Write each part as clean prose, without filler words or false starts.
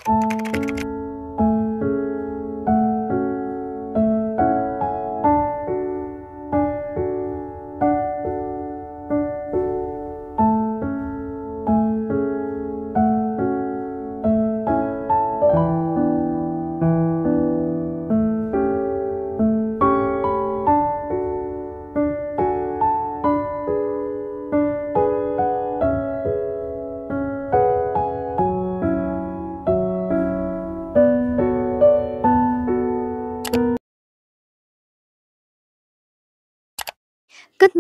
Good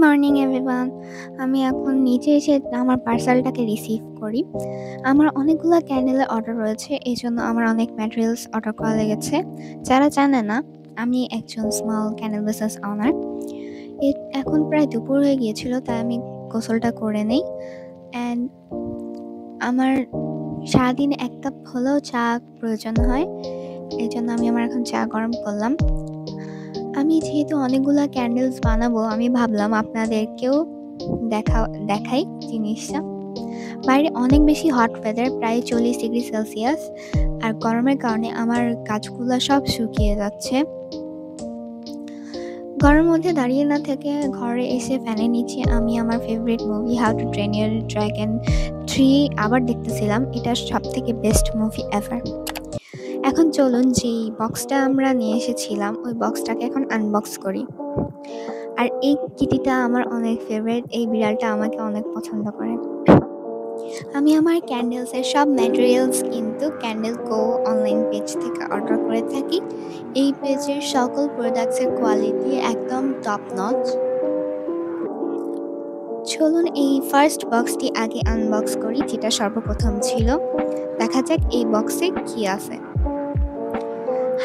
morning everyone. আমি এখন নিচে এসে আমার পার্সেলটাকে রিসিভ করি। আমার অনেকগুলো ক্যান্ডেলের অর্ডার রয়েছে, এই জন্য আমার অনেক ম্যাটেরিয়ালস অর্ডার করা লেগেছে। যারা জানে না, আমি একজন স্মল ক্যান্ডেল বিজনেস ওনার। এখন প্রায় দুপুর হয়ে গিয়েছিল, তাই আমি গোসলটা করে নেই। অ্যান্ড আমার সারাদিন এক কাপ হলেও চা প্রয়োজন হয়, এই জন্য আমি এখন চা গরম করলাম। আমি যেহেতু অনেকগুলা ক্যান্ডেলস বানাবো, আমি ভাবলাম আপনাদেরকেও দেখাই জিনিসটা। বাইরে অনেক বেশি হট ওয়েদার, প্রায় 40 ডিগ্রি সেলসিয়াস, আর গরমের কারণে আমার গাছগুলো সব শুকিয়ে যাচ্ছে। ঘরের মধ্যে দাঁড়িয়ে না থেকে ঘরে এসে ফ্যানের নিচে আমি আমার favourite movie how to train your dragon 3 আবার দেখতেছিলাম। এটা সব থেকে বেস্ট মুভি এভার। এখন চলুন, যেই বক্সটা আমরা নিয়ে এসেছিলাম ওই বক্সটাকে এখন আনবক্স করি। আর এই কিটিটা আমার অনেক ফেভারিট, এই বিড়ালটা আমাকে অনেক পছন্দ করে। আমি আমার ক্যান্ডেলসের সব ম্যাটেরিয়ালস কিন্তু ক্যান্ডেল কো অনলাইন পেজ থেকে অর্ডার করে থাকি। এই পেজের সকল প্রোডাক্টসের কোয়ালিটি একদম টপ নচ। চলুন এই ফার্স্ট বক্সটি আগে আনবক্স করি, যেটা সর্বপ্রথম ছিল। দেখা যাক এই বক্সে কি আছে।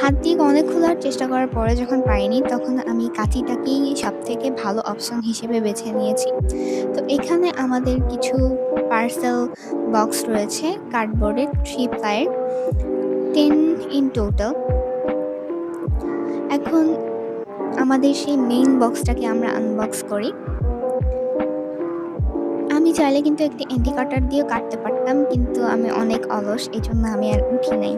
হাত দিয়ে অনেক খোলার চেষ্টা করার পরে যখন পাইনি, তখন আমি কাঁচিটাকেই সব থেকে ভালো অপশন হিসেবে বেছে নিয়েছি। তো এখানে আমাদের কিছু পার্সেল বক্স রয়েছে কার্ডবোর্ডের 3 প্লাইয়ের, 10 ইন টোটাল। এখন আমাদের সেই মেইন বক্সটাকে আমরা আনবক্স করি। আমি চাইলে কিন্তু একটি এন্টি কাটার দিয়ে কাটতে পারতাম, কিন্তু আমি অনেক অলস, এই জন্য আমি আর উঠি নাই।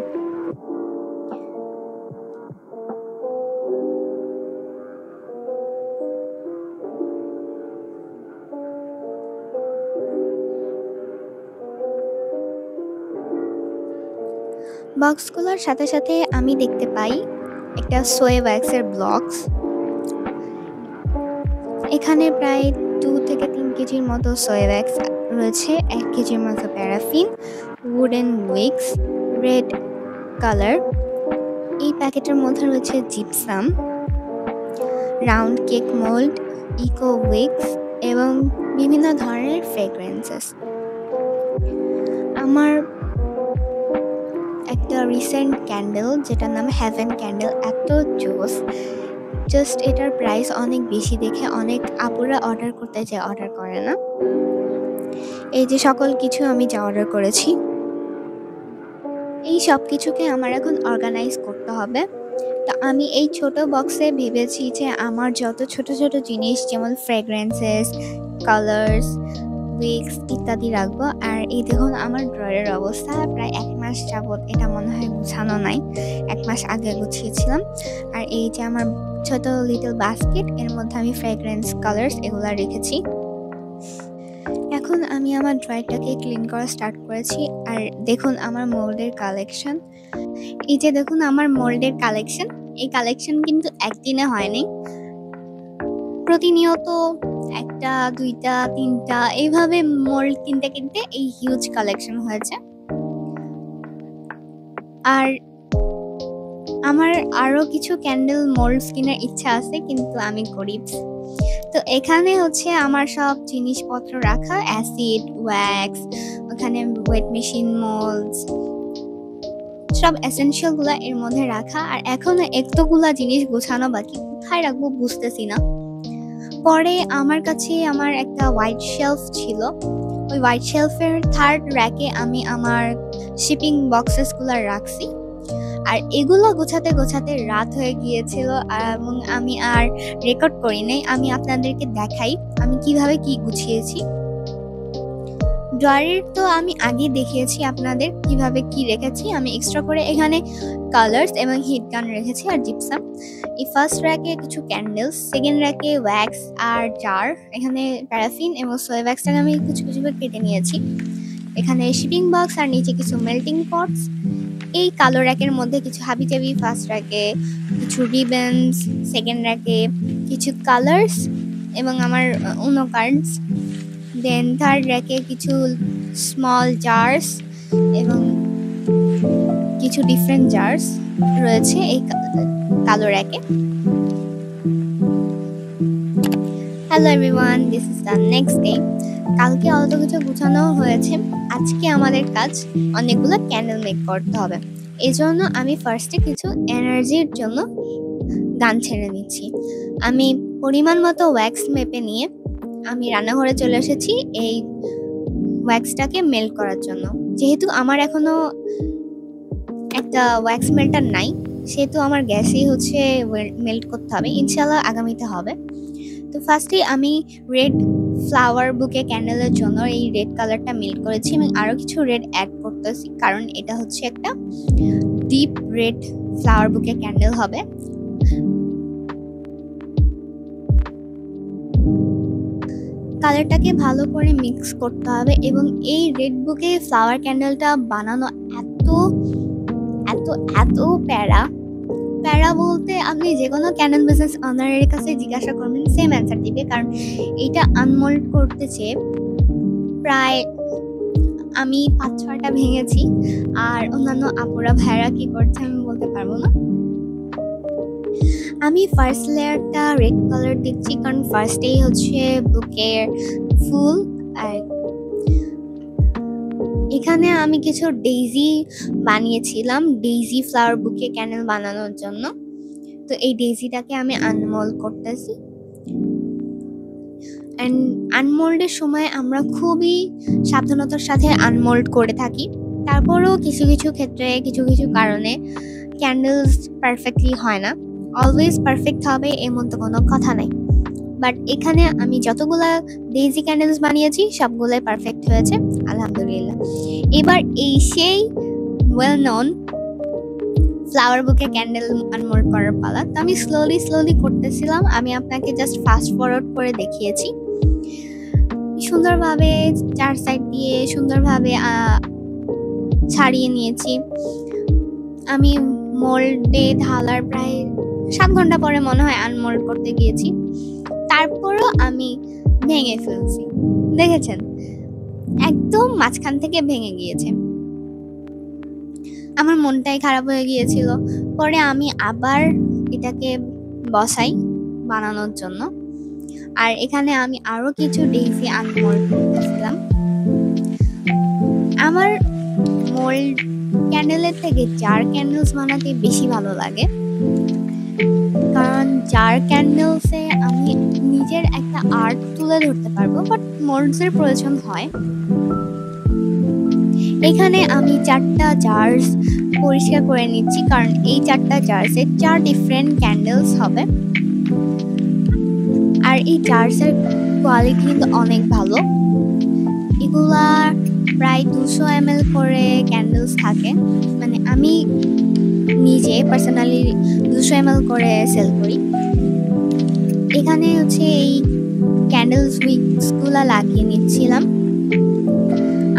বক্সগুলোর সাথে সাথে আমি দেখতে পাই একটা সোয়ে ওয়্যাক্সের ব্লকস। এখানে প্রায় 2 থেকে 3 কেজির মতো সোয়ে ওয়্যাক্স রয়েছে, 1 কেজির মতো paraffin, wooden wicks, red colour. এই প্যাকেটের মধ্যে রয়েছে gypsum, round cake mould, eco wicks এবং বিভিন্ন ধরনের ফ্রেগ্রেন্সেস। আমার একটা রিসেন্ট ক্যান্ডেল যেটার নাম হেভেন ক্যান্ডেল, এত জোস। জাস্ট এটার প্রাইস অনেক বেশি দেখে অনেক আপুরা অর্ডার করতে যায়, অর্ডার করে না। এই যে সকল কিছু আমি যা অর্ডার করেছি, এই সব কিছুকে আমার এখন অর্গানাইজ করতে হবে। তো আমি এই ছোট বক্সে ভেবেছি যে আমার যত ছোট ছোট জিনিস যেমন ফ্রেগ্রেন্সেস, কালার্স, উইক্স ইত্যাদি রাখবো। আর এই দেখুন আমার ড্রয়ারের অবস্থা, প্রায় 1 মাস যাবত এটা মনে হয় গুছানো নাই, 1 মাস আগে গুছিয়েছিলাম। আর এই যে আমার ছোট লিটল বাস্কেট, এর মধ্যে আমি ফ্রেগ্রেন্স, কালার্স এগুলা রেখেছি। এখন আমি আমার ড্রয়ারটাকে ক্লিন করা স্টার্ট করেছি। আর দেখুন আমার মোল্ডের কালেকশন। এই যে দেখুন আমার মোল্ডের কালেকশন, এই কালেকশন কিন্তু একদিনে হয়নি, প্রতিনিয়ত 1টা 2টা 3টা এইভাবে মোল্ড কিনতে কিনতে এই হিউজ কালেকশন হয়েছে। আর আমার আরো কিছু ক্যান্ডেল মোল্ডস কেনার ইচ্ছা আছে, কিন্তু আমি গরিব। তো এখানে হচ্ছে আমার সব জিনিসপত্র রাখা, অ্যাসিড, ওয়্যাক্স, ওখানে ওয়েট মেশিন মোল্ডস, সব এসেনশিয়াল গুলা এর মধ্যে রাখা। আর এখনো এতগুলা জিনিস গোছানো বাকি, কোথায় রাখবো বুঝতেছি না। পরে আমার কাছে আমার একটা হোয়াইট শেলফ ছিল, ওই হোয়াইট শেলফের 3rd র্যাকে আমি আমার শিপিং বক্সেস গুলা রাখছি। আর এগুলো গোছাতে গোছাতে রাত হয়ে গিয়েছিল, এবং আমি আর রেকর্ড করি নাই। আমি আপনাদেরকে দেখাই আমি কিভাবে কি গুছিয়েছি। ড্রয়ারের তো আমি আগে দেখিয়েছি আপনাদের কিভাবে কি রেখেছি। আমি এক্সট্রা করে এখানে কালার্স এবং হিট গান রেখেছি আর জিপসাম। এই ফার্স্ট র্যাকে কিছু ক্যান্ডেলস, সেকেন্ড র্যাকে ওয়্যাক্স আর জার, এখানে প্যারাফিন এবং সোয়া ওয়্যাক্সটাকে আমি কিছু কিছু করে কেটে নিয়েছি। এখানে শিপিং বক্স আর নিচে কিছু মেল্টিং পটস। এই কালো র্যাকের মধ্যে কিছু হাবিজাবি, ফার্স্ট র্যাকে কিছু রিবনস, সেকেন্ড র্যাকে কিছু কালার্স এবং আমার উনো কার্ডস, দেন থার্ড র্যাকে কিছু স্মল জার্স এবং কিছু ডিফারেন্ট জার্স রয়েছে এই কালো র্যাকে। Hello everyone, this is the next day. কালকে অত কিছু গুছানো হয়েছে, আজকে আমাদের কাজ অনেকগুলো ক্যান্ডেল মেক করতে হবে। এই জন্য আমি ফার্স্টে কিছু এনার্জির জন্য গান ছেড়ে নিচ্ছি। আমি পরিমাণ মতো ওয়্যাক্স মেপে নিয়ে আমি রান্নাঘরে চলে এসেছি এই ওয়্যাক্সটাকে মেল্ট করার জন্য। যেহেতু আমার এখনো একটা ওয়্যাক্স মেল্টার নাই, সেহেতু আমার গ্যাসেই হচ্ছে মেল্ট করতে হবে, ইনশাল্লাহ আগামীতে হবে। তো ফার্স্টে আমি রেড ফ্লাওয়ার বুকে ক্যান্ডেলের জন্য এই রেড কালারটা মেল্ট করেছি এবং আরও কিছু রেড অ্যাড করতেছি, কারণ এটা হচ্ছে একটা ডিপ রেড ফ্লাওয়ার বুকে ক্যান্ডেল হবে। কালারটাকে ভালো করে মিক্স করতে হবে এবং এই রেড বুকে ফ্লাওয়ার ক্যান্ডেলটা বানানো এত এত এত প্যারা বলতে আপনি যে কোনো ক্যান্ডেল বিজনেস অনারের কাছে জিজ্ঞাসা করবেন, সেম অ্যান্সার দিবে। কারণ এইটা আনমোল্ড করতেছে প্রায় আমি 5-6টা ভেঙেছি, আর অন্যান্য আপুরা ভাইরা কি করছে আমি বলতে পারবো না। আমি ফার্স্ট লেয়ারটা রেড কালার দিচ্ছি, কারণ ফার্স্টেই হচ্ছে বুকের ফুল। আর এখানে আমি কিছু ডেইজি বানিয়েছিলাম, ডেইজি ফ্লাওয়ার বুকে ক্যান্ডেল বানানোর জন্য। তো এই ডেইজিটাকে আমি আনমোল্ড করতেছি। অ্যান্ড আনমোল্ডের সময় আমরা খুবই সাবধানতার সাথে আনমোল্ড করে থাকি। তারপরেও কিছু কিছু ক্ষেত্রে কিছু কিছু কারণে ক্যান্ডেলস পারফেক্টলি হয় না। অলওয়েজ পারফেক্ট হবে এমন তো কোনো কথা নাই, বাট এখানে আমি যতগুলা ডেইজি ক্যান্ডেলস বানিয়েছি সবগুলোই পারফেক্ট হয়েছে, আলহামদুলিল্লাহ। এবার এই সেই ওয়েল নন ফ্লাওয়ার বুকে ক্যান্ডেল আনমোল্ড করার পালা। তো আমি স্লোলি করতেছিলাম, আমি আপনাকে জাস্ট ফাস্ট ফরওয়ার্ড করে দেখিয়েছি। সুন্দরভাবে চার সাইড দিয়ে সুন্দরভাবে ছাড়িয়ে নিয়েছি। আমি মোল্ডে ঢালার প্রায় 7 ঘন্টা পরে মনে হয় আনমোল্ড করতে গিয়েছি, তারপরও আমি ভেঙে ফেলছি। দেখেছেন, একদম মাঝখান থেকে ভেঙে গিয়েছে। আমার মনটাই খারাপ হয়ে গিয়েছিল। পরে আমি আবার এটাকে বসাই বানানোর জন্য। আর এখানে আমি আরো কিছু ডেইজি আনমোল্ড করতেছিলাম। আমার মোল্ড ক্যান্ডেলের থেকে জার ক্যান্ডেলস বানাতে বেশি ভালো লাগে, কারণ জার ক্যান্ডেলসে আমি নিজের একটা আর্ট তুলে ধরতে পারবো, বাট মোল্ডসের প্রয়োজন হয়। এখানে আমি 4টা জার্স পরিষ্কার করে নিচ্ছি, কারণ এই 4টা জার্সে 4 ডিফারেন্ট ক্যান্ডেলস হবে। আর এই জার্সের কোয়ালিটি কিন্তু অনেক ভালো। এগুলা প্রায় 200 ml করে ক্যান্ডেলস থাকে, মানে আমি নিজে পার্সোনালি 200 ml করে সেল করি। এখানে হচ্ছে এই ক্যান্ডেলস উইক্সগুলা লাগিয়ে নিচ্ছিলাম।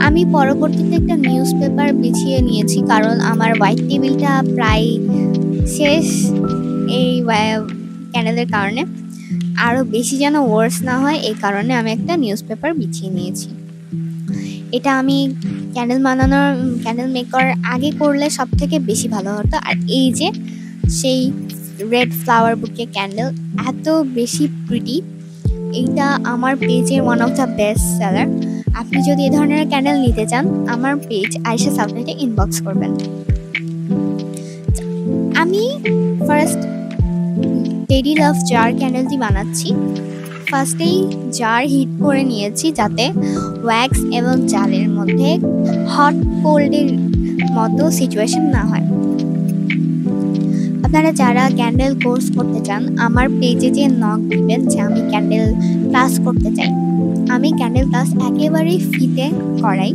আমি পরবর্তীতে একটা নিউজ পেপার বিছিয়ে নিয়েছি, কারণ আমার হোয়াইট টেবিলটা প্রায় শেষ এই ক্যান্ডেলের কারণে। আরও বেশি যেন ওয়ার্স না হয়, এই কারণে আমি একটা নিউজ পেপার বিছিয়ে নিয়েছি। এটা আমি ক্যান্ডেল মেক করার আগে করলে সব থেকে বেশি ভালো হতো। আর এই যে সেই রেড ফ্লাওয়ার বুকে ক্যান্ডেল, এত বেশি প্রিটি। এইটা আমার পেজের one of the best seller. আপনি যদি এই ধরনের ক্যান্ডেল নিতে চান, আমার পেজ আয়েশা সাউথনেটে ইনবক্স করবেন। আমি ফার্স্ট টেডি লাভ জার ক্যান্ডেলটি বানাচ্ছি। ফার্স্টেই জার হিট করে নিয়েছি, যাতে ওয়্যাক্স এবং জারের মধ্যে হট কোল্ডের মতো সিচুয়েশন না হয়। আপনারা যারা ক্যান্ডেল কোর্স করতে চান, আমার পেজে যে নক দিবেন যে আমি ক্যান্ডেল ক্লাস করতে চাই, আমি ক্যান্ডেল টাস একেবারেই ফ্রিতে করাই।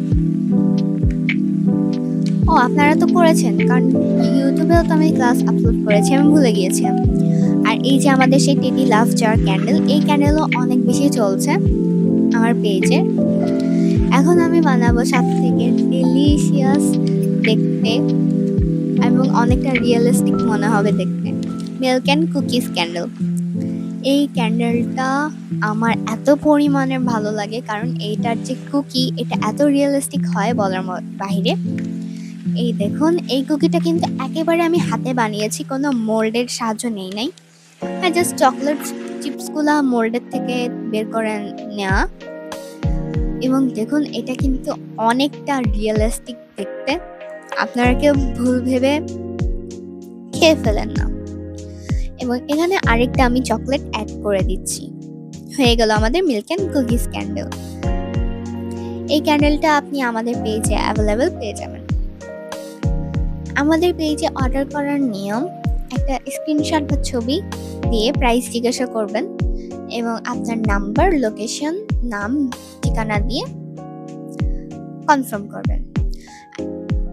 ও আপনারা তো করেছেন, কারণ ইউটিউবেও তো আমি ক্লাস আপলোড করেছি, আমি ভুলে গিয়েছিলাম। আর এই যে আমাদের সেই টেডি লাভ জার ক্যান্ডেল, এই ক্যান্ডেলও অনেক বেশি চলছে আমার পেজে। এখন আমি বানাবো সব থেকে ডিলিশিয়াস দেখতে এবং অনেকটা রিয়েলিস্টিক মনে হবে দেখতে মিল্ক অ্যান্ড কুকিজ ক্যান্ডেল। এই ক্যান্ডেলটা আমার এত পরিমাণে ভালো লাগে, কারণ এইটার যে কুকি এটা এত রিয়েলিস্টিক হয় বলার বাহিরে। এই দেখুন, এই কুকিটা কিন্তু একেবারে আমি হাতে বানিয়েছি, কোনো মোল্ডের সাহায্য নেই নাই। হ্যাঁ, জাস্ট চকলেট চিপসগুলা মোল্ডের থেকে বের করে নেওয়া। এবং দেখুন, এটা কিন্তু অনেকটা রিয়েলিস্টিক দেখতে, আপনারা কেউ ভুল ভেবে খেয়ে ফেলেন না। এবং এখানে আরেকটা আমি চকলেট অ্যাড করে দিচ্ছি। হয়ে গেল আমাদের মিল্ক অ্যান্ড কুকিজ ক্যান্ডেল। এই ক্যান্ডেলটা আপনি আমাদের পেজে অ্যাভেলেবেল পেয়ে যাবেন। আমাদের পেজে অর্ডার করার নিয়ম, একটা স্ক্রিনশট বা ছবি দিয়ে প্রাইস জিজ্ঞাসা করবেন এবং আপনার নাম্বার, লোকেশন, নাম, ঠিকানা দিয়ে কনফার্ম করবেন।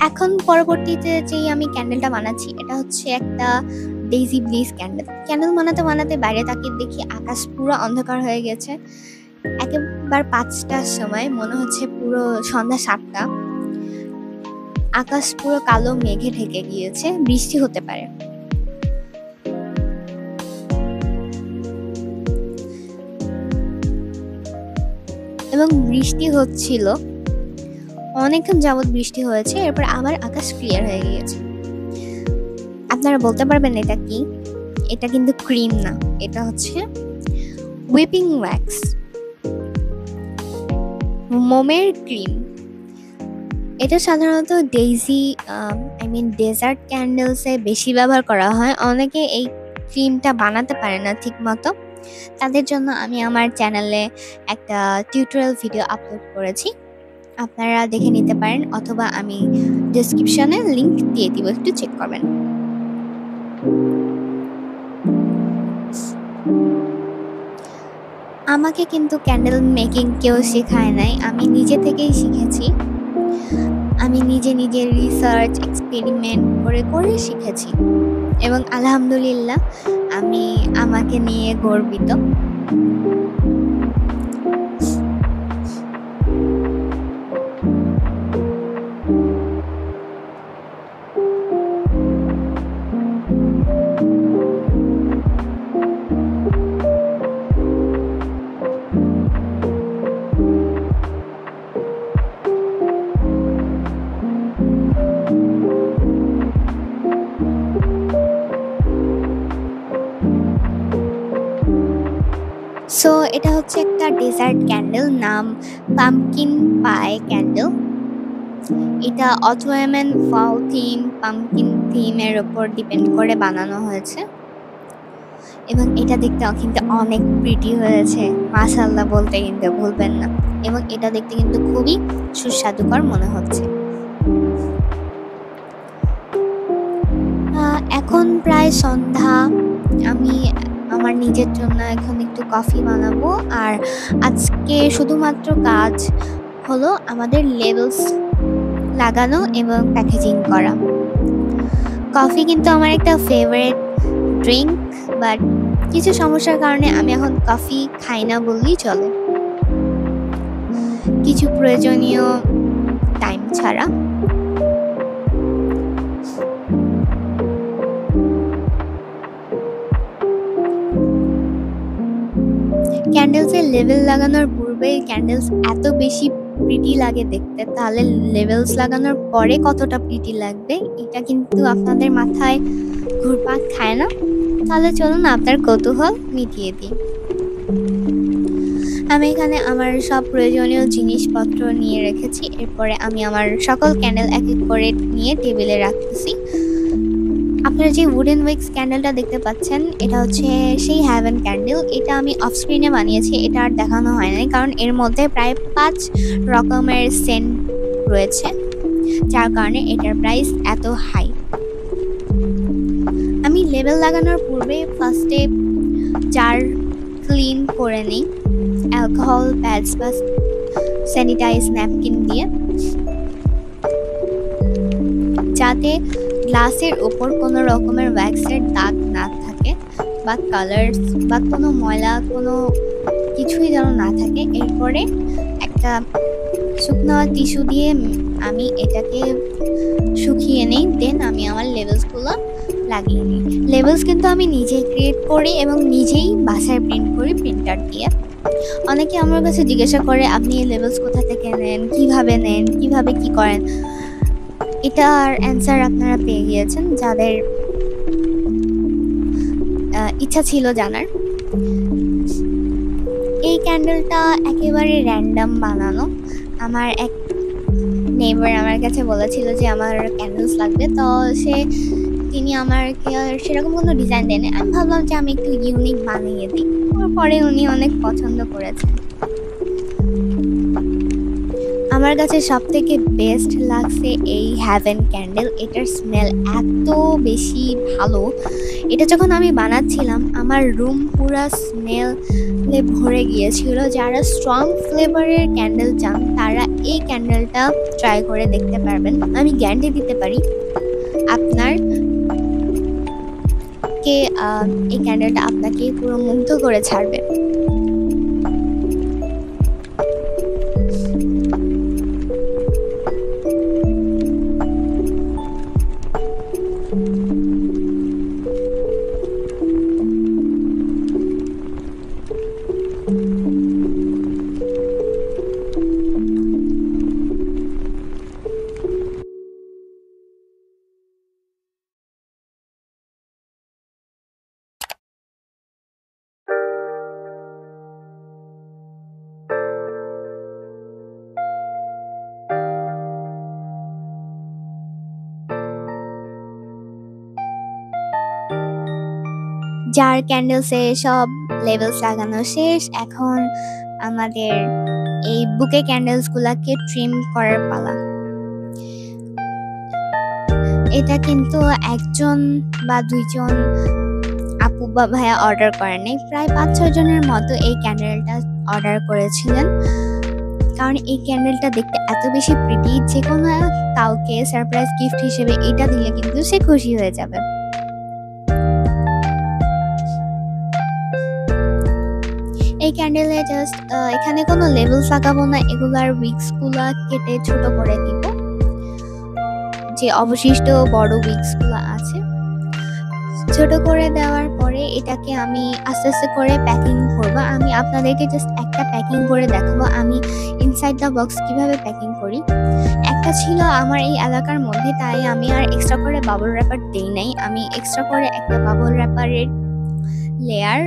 এখন পরবর্তীতে যেই আমি ক্যান্ডেলটা বানাচ্ছি, এটা হচ্ছে একটা ডেইজি ব্লিস ক্যান্ডেল। ক্যান্ডেল বানাতে বানাতে বাইরে তাকিয়ে দেখি আকাশ পুরো অন্ধকার হয়ে গেছে। একেবারে 5টার সময়, মনে হচ্ছে পুরো সন্ধ্যা 7টা। আকাশ পুরো কালো মেঘে ঢেকে গিয়েছে, বৃষ্টি হতে পারে। এবং বৃষ্টি হচ্ছিল, অনেকক্ষণ যাবত বৃষ্টি হয়েছে, এরপর আবার আকাশ ক্লিয়ার হয়ে গিয়েছে। আপনারা বলতে পারবেন এটা কি? এটা কিন্তু ক্রিম না, এটা হচ্ছে হুইপিং ওয়্যাক্স, মোমের ক্রিম। এটা সাধারণত ডেজার্ট ক্যান্ডেলসে বেশি ব্যবহার করা হয়। অনেকে এই ক্রিমটা বানাতে পারে না ঠিক মতো, তাদের জন্য আমি আমার চ্যানেলে একটা টিউটোরিয়াল ভিডিও আপলোড করেছি, আপনারা দেখে নিতে পারেন, অথবা আমি ডেসক্রিপশনে লিংক দিয়ে দিব, একটু চেক করবেন। আমাকে কিন্তু ক্যান্ডেল মেকিং কেউ শেখায় নাই, আমি নিজে থেকেই শিখেছি। আমি নিজে রিসার্চ, এক্সপেরিমেন্ট করে শিখেছি এবং আলহামদুলিল্লাহ আমি আমাকে নিয়ে গর্বিত। সো এটা হচ্ছে একটা ডেজার্ট ক্যান্ডেল, নাম পাম্পকিন পাই ক্যান্ডেল। এটা অটোয়ামেন ফল থিম, পাম্পকিন থিমের উপর ডিপেন্ড করে বানানো হয়েছে এবং এটা দেখতে কিন্তু অনেক প্রিটি হয়েছে, মাশাআল্লাহ বলতে কিন্তু ভুলবেন না। এবং এটা দেখতে কিন্তু খুবই সুস্বাদুকর মনে হচ্ছে। এখন প্রায় সন্ধ্যা, আমি আমার নিজের জন্য এখন একটু কফি বানাবো। আর আজকে শুধুমাত্র কাজ হলো আমাদের লেবেলস লাগানো এবং প্যাকেজিং করা। কফি কিন্তু আমার একটা ফেভারিট ড্রিঙ্ক, বাট কিছু সমস্যার কারণে আমি এখন কফি খাই না বললেই চলে, কিছু প্রয়োজনীয় টাইম ছাড়া। ক্যান্ডেলসের লেভেল লাগানোর পূর্বে ক্যান্ডেলস এত বেশি প্রিটি লাগে দেখতে, তাহলে লেভেলস লাগানোর পরে কতটা প্রিটি লাগবে এটা কিন্তু আপনাদের মাথায় ঘুরপাক খায় না। তাহলে চলুন আপনার কৌতূহল মিটিয়ে দিই। আমি এখানে আমার সব প্রয়োজনীয় জিনিসপত্র নিয়ে রেখেছি, এরপরে আমি আমার সকল ক্যান্ডেল এক এক করে নিয়ে টেবিলে রাখতেছি। আপনারা যে উডেন উইক্স ক্যান্ডেলটা দেখতে পাচ্ছেন, এটা হচ্ছে সেই হ্যাভেন ক্যান্ডেল। এটা আমি অফ স্ক্রিনে বানিয়েছি, এটা আর দেখানো হয় নাই, কারণ এর মধ্যে প্রায় 5 রকমের সেন্ট রয়েছে, যার কারণে এটার প্রাইস এত হাই। আমি লেবেল লাগানোর পূর্বে ফার্স্টে জার ক্লিন করে নিই অ্যালকোহল প্যাডস বা স্যানিটাইজ ন্যাপকিন দিয়ে, যাতে গ্লাসের ওপর কোনো রকমের ওয়্যাক্সের দাগ না থাকে বা কালার্স বা কোনো ময়লা কোনো কিছুই যেন না থাকে। এরপরে একটা শুকনো টিস্যু দিয়ে আমি এটাকে শুকিয়ে নিই, দেন আমি আমার লেবেলসগুলো লাগিয়ে নিই। লেবেলস কিন্তু আমি নিজেই ক্রিয়েট করি এবং নিজেই বাসায় প্রিন্ট করি প্রিন্টার দিয়ে। অনেকে আমার কাছে জিজ্ঞাসা করে, আপনি এই লেবেলস কোথা থেকে নেন, কিভাবে নেন, কিভাবে কি করেন? এটার অ্যান্সার আপনারা পেয়ে গিয়েছেন যাদের ইচ্ছা ছিল জানার। এই ক্যান্ডেলটা একেবারে র্যান্ডম বানানো। আমার এক নেইবার আমার কাছে বলেছিল যে আমার ক্যান্ডেলস লাগবে, তো তিনি আমাকে সেরকম কোনো ডিজাইন দেয়নি। আমি ভাবলাম যে আমি একটু ইউনিক বানিয়ে দিই, পরে উনি অনেক পছন্দ করেছেন। আমার কাছে সব থেকে বেস্ট লাগছে এই হ্যাভেন ক্যান্ডেল। এটার স্মেল এত বেশি ভালো, এটা যখন আমি বানাচ্ছিলাম আমার রুম পুরা স্মেলে ভরে গিয়েছিল। যারা স্ট্রং ফ্লেভারের ক্যান্ডেল চান তারা এই ক্যান্ডেলটা ট্রাই করে দেখতে পারবেন। আমি গ্যারান্টি দিতে পারি আপনার এই ক্যান্ডেলটা আপনাকে পুরো মুগ্ধ করে ছাড়বে। জার ক্যান্ডেলসে সব লেভেলস লাগানো শেষ। এখন আমাদের এই বুকে ক্যান্ডেলসগুলোকে ট্রিম করার পালা। এটা কিন্তু একজন বা দুইজন আপু বা ভাইয়া অর্ডার করেন নাই, প্রায় 5-6 জনের মতো এই ক্যান্ডেলটা অর্ডার করেছিলেন। কারণ এই ক্যান্ডেলটা দেখতে এত বেশি প্রিটি, যে কোনো কাউকে সারপ্রাইজ গিফট হিসেবে এটা দিলে কিন্তু সে খুশি হয়ে যাবে। এই ক্যান্ডেলে জাস্ট এখানে কোনো লেবেলস লাগাবো না, এগুলার উইক্সগুলা কেটে ছোট করে দিব। যে অবশিষ্ট বড় উইক্সগুলো আছে ছোট করে দেওয়ার পরে এটাকে আমি আস্তে আস্তে করে প্যাকিং করব। আমি আপনাদেরকে জাস্ট একটা প্যাকিং করে দেখাবো আমি ইনসাইড দ্য বক্স কিভাবে প্যাকিং করি। একটা ছিল আমার এই এলাকার মধ্যে, তাই আমি আর এক্সট্রা করে বাবল র্যাপার দেই নাই। আমি এক্সট্রা করে একটা বাবল র্যাপারের লেয়ার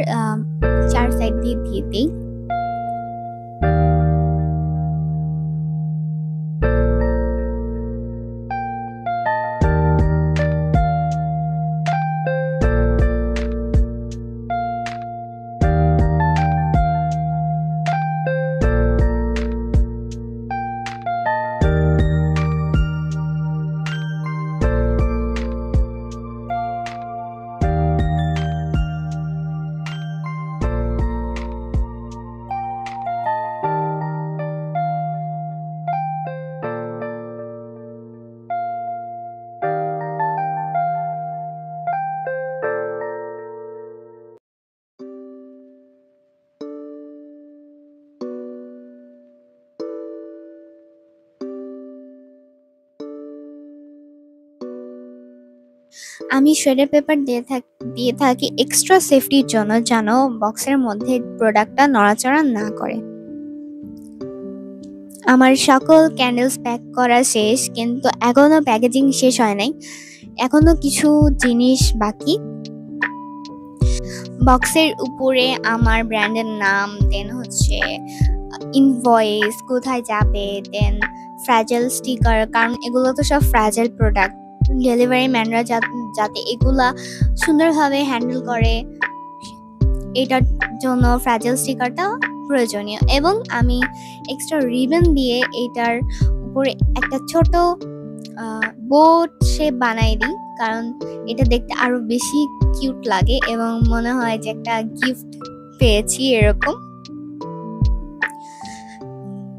4 সাইড দিয়ে দিয়ে দিই। আমি শ্রেডেড পেপার দিয়ে থাকি এক্সট্রা সেফটির জন্য, যেন বক্সের মধ্যে প্রোডাক্টটা নড়াচড়া না করে। আমার সকল ক্যান্ডেলস প্যাক করা শেষ, কিন্তু এখনো প্যাকেজিং শেষ হয় নাই, এখনো কিছু জিনিস বাকি। বক্সের উপরে আমার ব্র্যান্ডের নাম, দেন হচ্ছে ইনভয়েস, কোথায় যাবে, দেন ফ্র্যাজাইল স্টিকার, কারণ এগুলো তো সব ফ্র্যাজাইল প্রোডাক্ট। ডেলিভারি ম্যানরা যাতে এগুলা সুন্দরভাবে হ্যান্ডেল করে এটার জন্য ফ্র্যাজাইল স্টিকারটা প্রয়োজনীয়। এবং আমি এক্সট্রা রিবন দিয়ে এটার উপরে একটা ছোট বোট শেপ বানাই দিই, কারণ এটা দেখতে আরো বেশি কিউট লাগে এবং মনে হয় যে একটা গিফট পেয়েছি এরকম।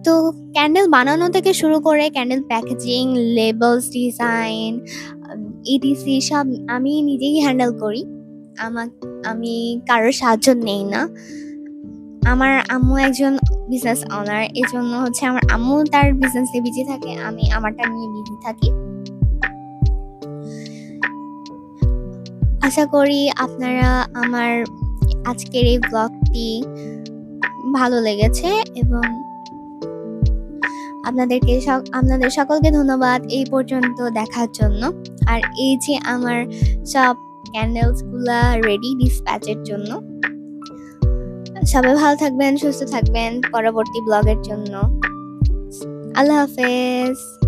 তো ক্যান্ডেল বানানো থেকে শুরু করে candle packaging, labels design, etc সব আমি নিজেই হ্যান্ডেল করি। আমি কারোর সাহায্য নেই না। আমার আম্মু একজন বিজনেস ওনার, এজন্য হচ্ছে আমার আম্মু তার বিজনেসে বিজি থাকে, আমি আমারটা নিয়ে বিজি থাকি। আশা করি আপনারা আমার আজকের এই ব্লগটি ভালো লেগেছে এবং আপনাদের সকলকে ধন্যবাদ এই পর্যন্ত দেখার জন্য। আর এই যে আমার সব ক্যান্ডেলসগুলা রেডি ডিসপ্যাচের জন্য। সবাই ভালো থাকবেন, সুস্থ থাকবেন পরবর্তী ব্লগের জন্য। আল্লাহ হাফেজ।